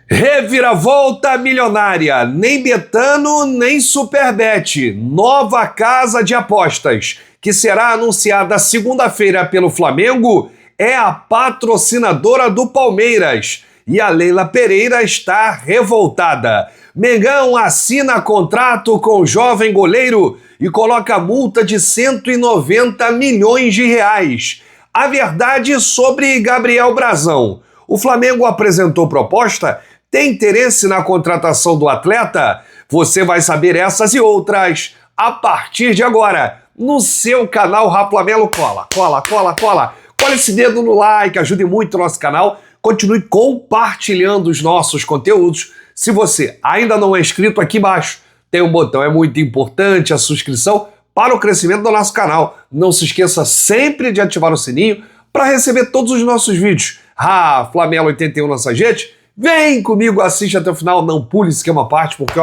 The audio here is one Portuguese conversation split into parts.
Reviravolta milionária, nem Betano, nem Superbet. Nova casa de apostas, que será anunciada segunda-feira pelo Flamengo, é a patrocinadora do Palmeiras. E a Leila Pereira está revoltada. Mengão assina contrato com o jovem goleiro e coloca multa de 190 milhões de reais. A verdade sobre Gabriel Brazão. O Flamengo apresentou proposta? Tem interesse na contratação do atleta? Você vai saber essas e outras a partir de agora, no seu canal Raflamelo. Cola esse dedo no like, ajude muito o nosso canal. Continue compartilhando os nossos conteúdos. Se você ainda não é inscrito, aqui embaixo tem um botão, é muito importante a subscrição para o crescimento do nosso canal. Não se esqueça sempre de ativar o sininho para receber todos os nossos vídeos. Raflamelo 81 nossa gente. Vem comigo, assiste até o final, não pule esquema à parte, porque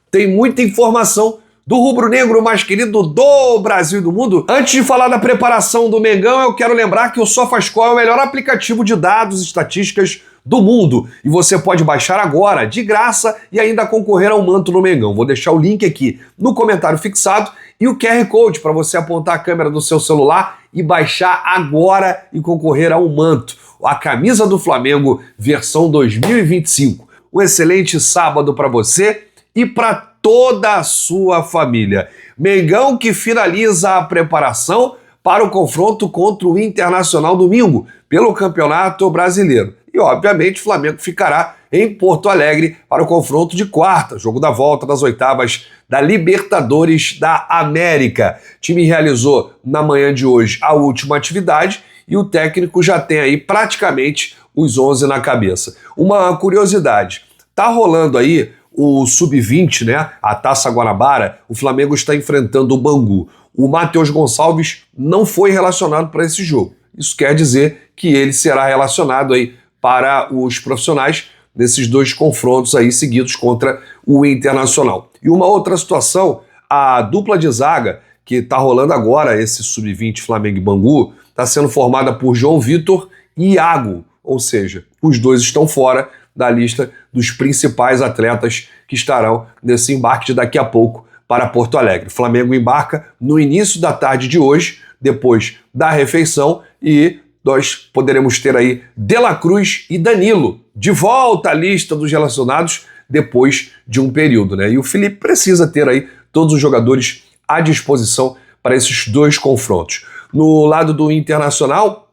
tem muita informação do rubro-negro mais querido do Brasil e do mundo. Antes de falar da preparação do Mengão, eu quero lembrar que o SofaScore é o melhor aplicativo de dados e estatísticas do mundo. E você pode baixar agora, de graça, e ainda concorrer ao manto no Mengão. Vou deixar o link aqui no comentário fixado e o QR Code para você apontar a câmera do seu celular e baixar agora e concorrer ao manto. A camisa do Flamengo, versão 2025. Um excelente sábado para você e para toda a sua família. Mengão que finaliza a preparação para o confronto contra o Internacional domingo, pelo Campeonato Brasileiro. E, obviamente, o Flamengo ficará em Porto Alegre para o confronto de quarta, jogo da volta das oitavas da Libertadores da América. O time realizou na manhã de hoje a última atividade e o técnico já tem aí praticamente os 11 na cabeça. Uma curiosidade, tá rolando aí o Sub-20, né? A Taça Guanabara, o Flamengo está enfrentando o Bangu. O Matheus Gonçalves não foi relacionado para esse jogo. Isso quer dizer que ele será relacionado aí para os profissionais nesses dois confrontos aí seguidos contra o Internacional. E uma outra situação, a dupla de zaga que está rolando agora, esse Sub-20 Flamengo e Bangu, está sendo formada por João Vitor e Iago, ou seja, os dois estão fora da lista dos principais atletas que estarão nesse embarque de daqui a pouco para Porto Alegre. O Flamengo embarca no início da tarde de hoje, depois da refeição, e nós poderemos ter aí De La Cruz e Danilo de volta à lista dos relacionados depois de um período, né? E o Felipe precisa ter aí todos os jogadores à disposição para esses dois confrontos. No lado do Internacional,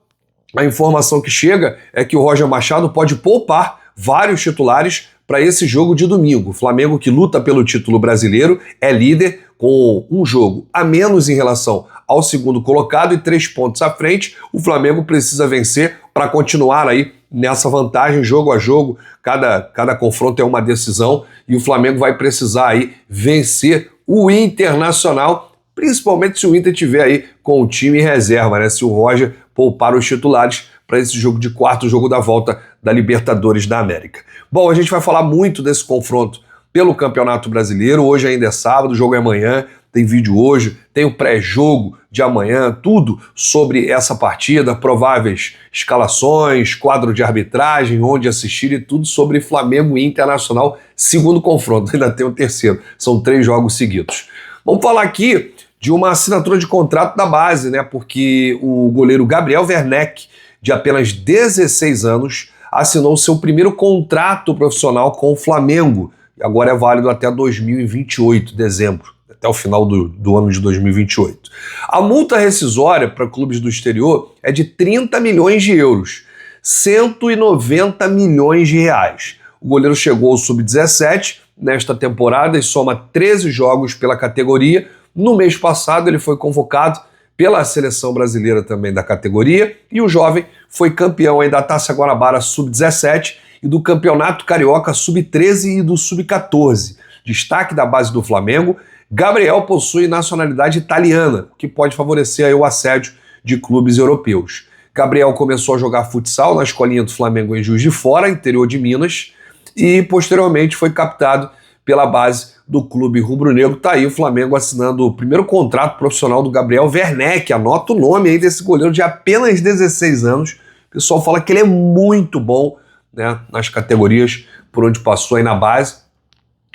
a informação que chega é que o Roger Machado pode poupar vários titulares para esse jogo de domingo. O Flamengo, que luta pelo título brasileiro, é líder com um jogo a menos em relação ao segundo colocado e 3 pontos à frente. O Flamengo precisa vencer para continuar aí nessa vantagem jogo a jogo. Cada confronto é uma decisão e o Flamengo vai precisar aí vencer o Internacional, principalmente se o Inter tiver aí com o time reserva, né? Se o Roger poupar os titulares para esse jogo de quarto, jogo da volta da Libertadores da América. Bom, a gente vai falar muito desse confronto pelo Campeonato Brasileiro. Hoje ainda é sábado, o jogo é amanhã, tem vídeo hoje, tem o pré-jogo de amanhã, tudo sobre essa partida, prováveis escalações, quadro de arbitragem, onde assistir e tudo sobre Flamengo e Internacional, segundo confronto, ainda tem o terceiro, são 3 jogos seguidos. Vamos falar aqui de uma assinatura de contrato da base, né? Porque o goleiro Gabriel Werneck, de apenas 16 anos, assinou seu primeiro contrato profissional com o Flamengo. E agora é válido até 2028, dezembro, até o final do ano de 2028. A multa rescisória para clubes do exterior é de 30 milhões de euros, 190 milhões de reais. O goleiro chegou ao Sub-17 nesta temporada e soma 13 jogos pela categoria. No mês passado ele foi convocado pela seleção brasileira também da categoria e o jovem foi campeão aí da Taça Guanabara Sub-17 e do Campeonato Carioca Sub-13 e do Sub-14. Destaque da base do Flamengo, Gabriel possui nacionalidade italiana, o que pode favorecer aí o assédio de clubes europeus. Gabriel começou a jogar futsal na escolinha do Flamengo em Juiz de Fora, interior de Minas, e posteriormente foi captado pela base do clube rubro-negro. Tá aí o Flamengo assinando o primeiro contrato profissional do Gabriel Werneck. Anota o nome aí desse goleiro de apenas 16 anos. O pessoal fala que ele é muito bom, né, nas categorias por onde passou aí na base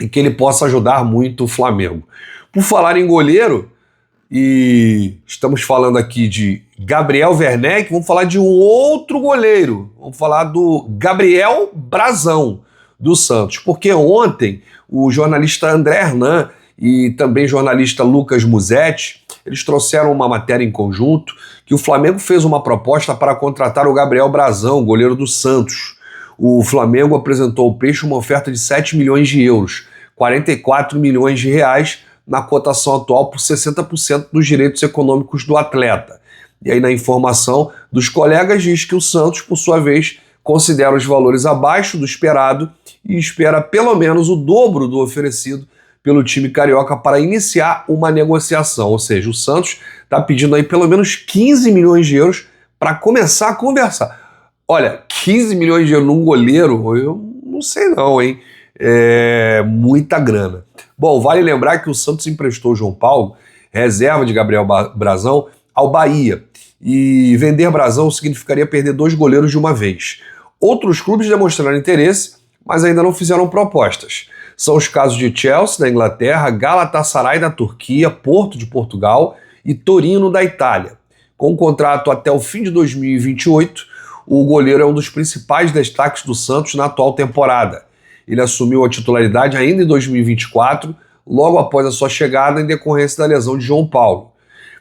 e que ele possa ajudar muito o Flamengo. Por falar em goleiro, e estamos falando aqui de Gabriel Werneck, vamos falar de um outro goleiro, vamos falar do Gabriel Brazão, do Santos, porque ontem o jornalista André Hernan e também jornalista Lucas Musetti, eles trouxeram uma matéria em conjunto que o Flamengo fez uma proposta para contratar o Gabriel Brazão, goleiro do Santos. O Flamengo apresentou ao Peixe uma oferta de 7 milhões de euros, 44 milhões de reais, na cotação atual por 60% dos direitos econômicos do atleta. E aí na informação dos colegas diz que o Santos, por sua vez, considera os valores abaixo do esperado e espera pelo menos o dobro do oferecido pelo time carioca para iniciar uma negociação. Ou seja, o Santos está pedindo aí pelo menos 15 milhões de euros para começar a conversar. Olha, 15 milhões de euros num goleiro, eu não sei não, hein? É muita grana. Bom, vale lembrar que o Santos emprestou o João Paulo, reserva de Gabriel Brazão, ao Bahia. E vender Brazão significaria perder 2 goleiros de uma vez. Outros clubes demonstraram interesse, mas ainda não fizeram propostas. São os casos de Chelsea, da Inglaterra, Galatasaray, da Turquia, Porto, de Portugal e Torino, da Itália. Com um contrato até o fim de 2028, o goleiro é um dos principais destaques do Santos na atual temporada. Ele assumiu a titularidade ainda em 2024, logo após a sua chegada em decorrência da lesão de João Paulo.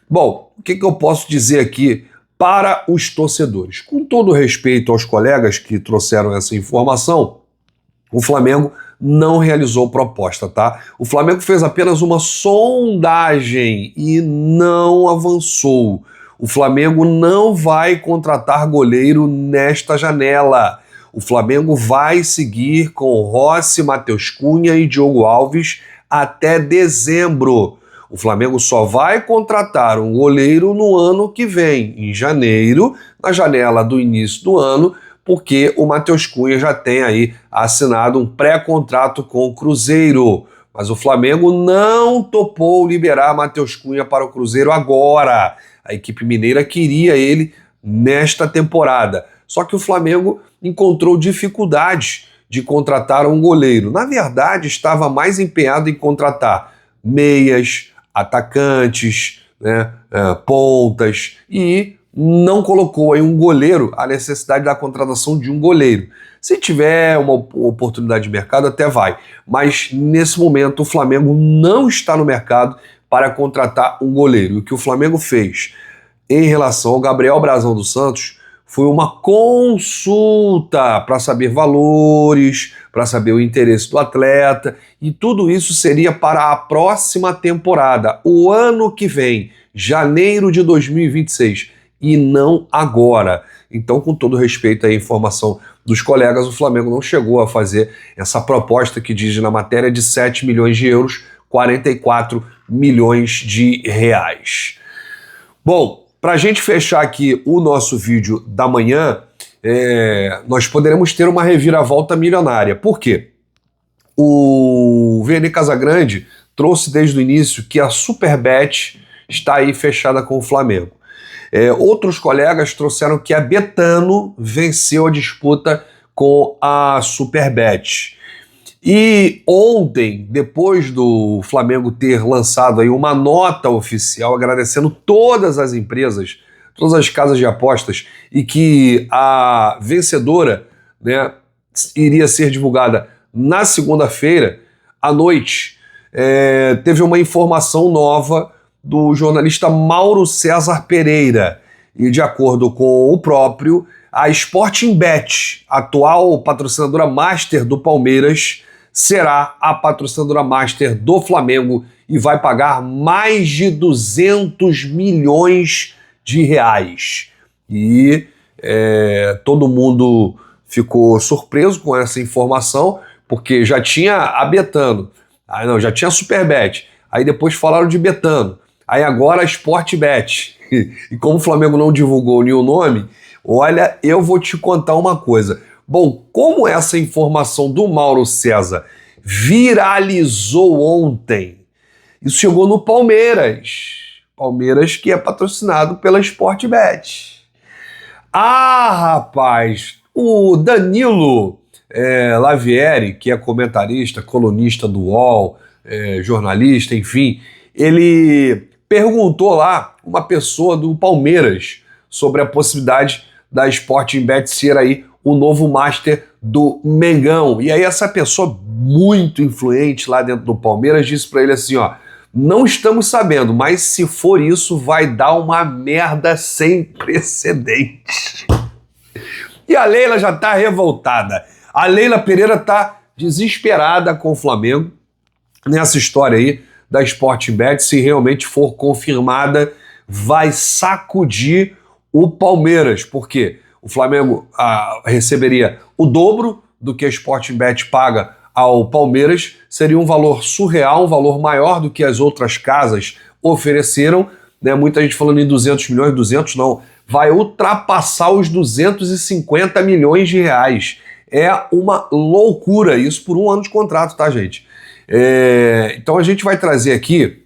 Bom, o que eu posso dizer aqui para os torcedores? Com todo respeito aos colegas que trouxeram essa informação, o Flamengo não realizou proposta, tá? O Flamengo fez apenas uma sondagem e não avançou. O Flamengo não vai contratar goleiro nesta janela. O Flamengo vai seguir com Rossi, Matheus Cunha e Diogo Alves até dezembro. O Flamengo só vai contratar um goleiro no ano que vem, em janeiro, na janela do início do ano, porque o Matheus Cunha já tem aí assinado um pré-contrato com o Cruzeiro. Mas o Flamengo não topou liberar Matheus Cunha para o Cruzeiro agora. A equipe mineira queria ele nesta temporada. Só que o Flamengo encontrou dificuldade de contratar um goleiro. Na verdade, estava mais empenhado em contratar meias, atacantes, né, pontas, e não colocou aí um goleiro, a necessidade da contratação de um goleiro. Se tiver uma oportunidade de mercado, até vai. Mas, nesse momento, o Flamengo não está no mercado para contratar um goleiro. O que o Flamengo fez em relação ao Gabriel Brazão do Santos foi uma consulta para saber valores, para saber o interesse do atleta, e tudo isso seria para a próxima temporada, o ano que vem, janeiro de 2026, e não agora. Então, com todo respeito à informação dos colegas, o Flamengo não chegou a fazer essa proposta que diz na matéria de 7 milhões de euros, 44 milhões de reais. Bom, para a gente fechar aqui o nosso vídeo da manhã, nós poderemos ter uma reviravolta milionária. Por quê? O Vene Casagrande trouxe desde o início que a Superbet está aí fechada com o Flamengo. Outros colegas trouxeram que a Betano venceu a disputa com a Superbet. E ontem, depois do Flamengo ter lançado aí uma nota oficial agradecendo todas as empresas, todas as casas de apostas, e que a vencedora, né, iria ser divulgada na segunda-feira à noite, teve uma informação nova do jornalista Mauro César Pereira. E de acordo com o próprio, a Sportingbet, atual patrocinadora master do Palmeiras, será a patrocinadora master do Flamengo e vai pagar mais de 200 milhões de reais. E todo mundo ficou surpreso com essa informação, porque já tinha a Betano, já tinha a Superbet, aí depois falaram de Betano, aí agora a Sportbet. E como o Flamengo não divulgou nenhum nome, olha, eu vou te contar uma coisa. Bom, como essa informação do Mauro César viralizou ontem, isso chegou no Palmeiras. Palmeiras que é patrocinado pela Sportbet. Ah, rapaz, o Danilo Lavieri, que é comentarista, colunista do UOL, jornalista, enfim, ele perguntou lá uma pessoa do Palmeiras sobre a possibilidade da Sporting Bet ser aí o novo Master do Mengão. E aí essa pessoa muito influente lá dentro do Palmeiras disse para ele assim, ó, não estamos sabendo, mas se for isso vai dar uma merda sem precedentes. E a Leila já tá revoltada. A Leila Pereira tá desesperada com o Flamengo nessa história aí da Sporting Bet. Se realmente for confirmada, vai sacudir o Palmeiras, porque o Flamengo receberia o dobro do que a Sporting Bet paga ao Palmeiras, seria um valor surreal, um valor maior do que as outras casas ofereceram, né? Muita gente falando em 200 milhões, 200 não, vai ultrapassar os 250 milhões de reais. É uma loucura isso por um ano de contrato, tá, gente? Então a gente vai trazer aqui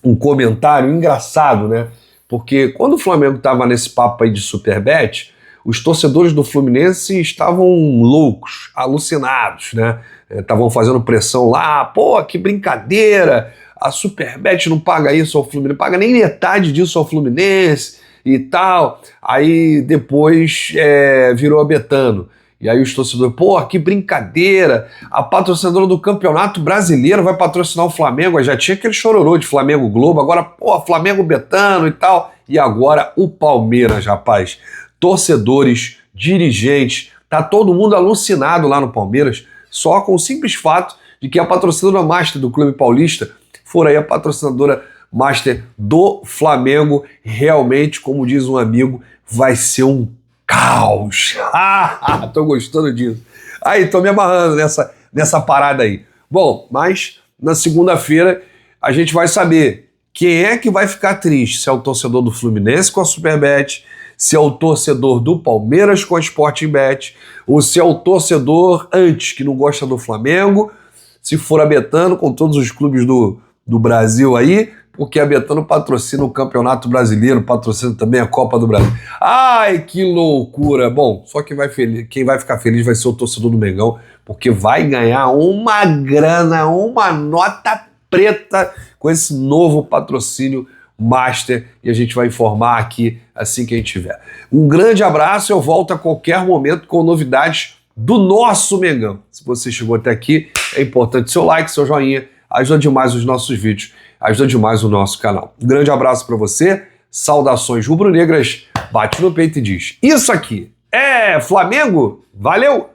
um comentário engraçado, né? Porque quando o Flamengo estava nesse papo aí de Superbet, os torcedores do Fluminense estavam loucos, alucinados, né? Estavam fazendo pressão lá, pô, que brincadeira, a Superbet não paga isso ao Fluminense, não paga nem metade disso ao Fluminense e tal. Aí depois virou a Betano. E aí os torcedores, pô, que brincadeira, a patrocinadora do Campeonato Brasileiro vai patrocinar o Flamengo, já tinha aquele chororô de Flamengo Globo, agora, pô, Flamengo Betano e tal, e agora o Palmeiras, rapaz. Torcedores, dirigentes, tá todo mundo alucinado lá no Palmeiras, só com o simples fato de que a patrocinadora master do Clube Paulista for aí a patrocinadora master do Flamengo. Realmente, como diz um amigo, vai ser um caos. Tô gostando disso. Aí, tô me amarrando nessa parada aí. Bom, mas na segunda-feira a gente vai saber quem é que vai ficar triste, se é o torcedor do Fluminense com a Superbet, se é o torcedor do Palmeiras com a Sporting Bet, ou se é o torcedor antes que não gosta do Flamengo, se for a Betano com todos os clubes do Brasil aí, porque a Betano patrocina o Campeonato Brasileiro, patrocina também a Copa do Brasil. Ai, que loucura! Bom, só quem vai ficar feliz vai ser o torcedor do Mengão, porque vai ganhar uma grana, uma nota preta com esse novo patrocínio Master, e a gente vai informar aqui assim que a gente tiver. Um grande abraço, eu volto a qualquer momento com novidades do nosso Mengão. Se você chegou até aqui, é importante seu like, seu joinha, ajuda demais os nossos vídeos, ajuda demais o nosso canal. Um grande abraço para você, saudações rubro-negras, bate no peito e diz, isso aqui é Flamengo, valeu!